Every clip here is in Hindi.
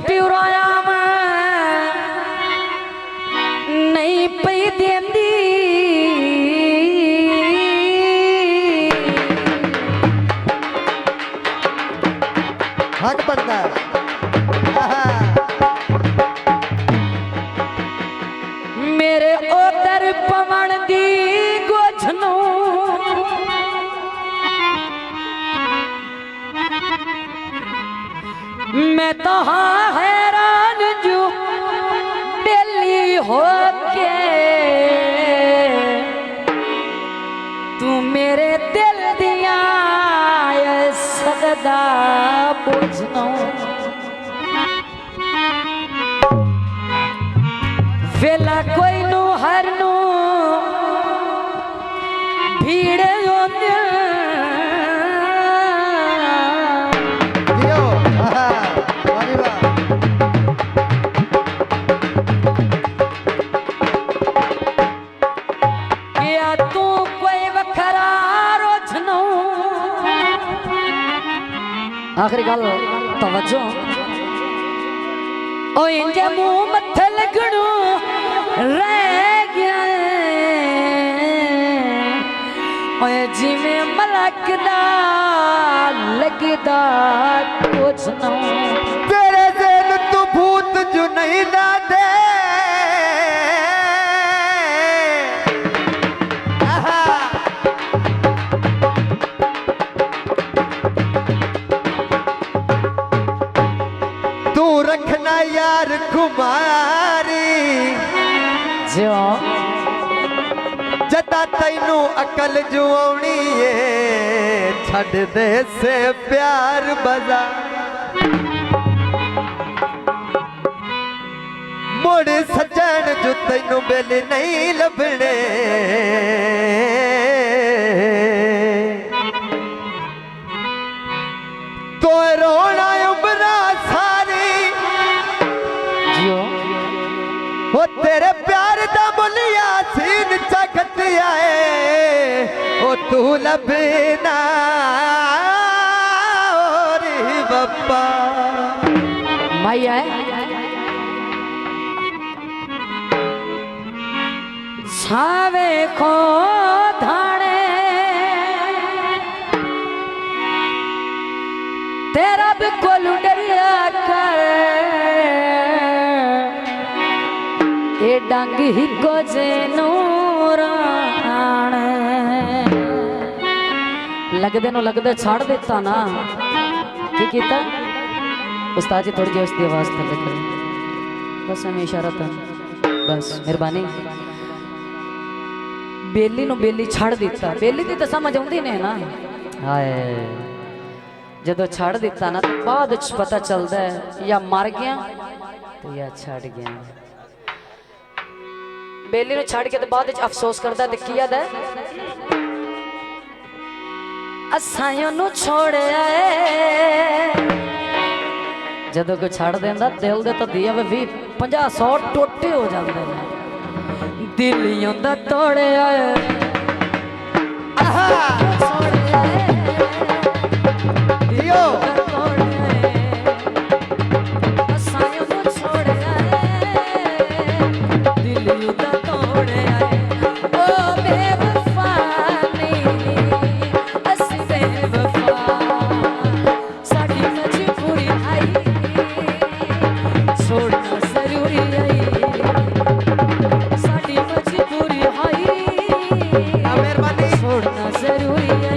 टिवराया में नहीं पई देंदी हक बनता है। मेरे ओदर पवन दी गोझनो मैं तो हाँ हैरान जू बेली होके तू मेरे दिल दिया सदा पूछनो वेला कोई नु हर नु भीड़ आखिरी गल तवज्जो ओ इंजे मुंह मथे लगणू रह गया ओए जिवें मलक दा लगदा कुछ ना तेरे दिल तू भूत जो नहीं ना दे रखना यार कुमारी जो जदा तैनू अकल जो आनी है छड़ दे से प्यार बजा मुड़ सजन जो तैनू बेल नहीं लभने तो रोना उबरा वो तेरे प्यार दा मुलिया सीन चखत आए ओ तू लबना रे बप्पा माई आए छावे को धाने तेरा भी कोल डरिया कर ए डंग ही गोजे नूरान लगदे नो लगदे छाड़ देता ना की कीता उस्ताद जी थोड़ी जी उसकी आवाज थले करें बस हमेशा रतन बस मेहरबानी बेली नो बेली छाड़ देता बेली दी तो समझ आउंदी ने ना हाय जदों छाड़ देता ना तो बाद पता चलता है या मर गया तो या छड़ गया बेली नु छड़ के तो बाद अफसोस करता है की याद है असायों नु छोड़या जदों को छड़ देंदा दिल दे तो दिया भी 50-100 टोटे हो जाते हैं दिलियों दा तोड़या दियो छोड़ना जरूरी है।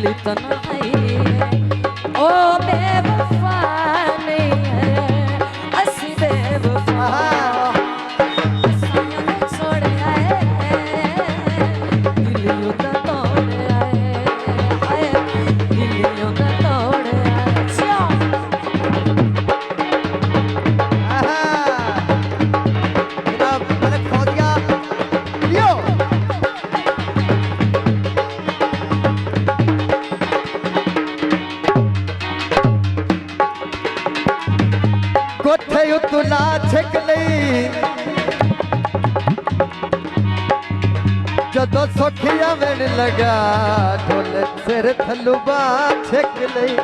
मिली तन्हाई ओ बेवफा नहीं है असी बेवफा साया ने छोड़ आए दिलियों दा तोड़ आए दिलियों दा तोड़ आए जनाब मलिक फौजिया यो कोठे उतला छिक लई जदों सुखिया मिल लगा ढोल सिर थलू बा छिक लई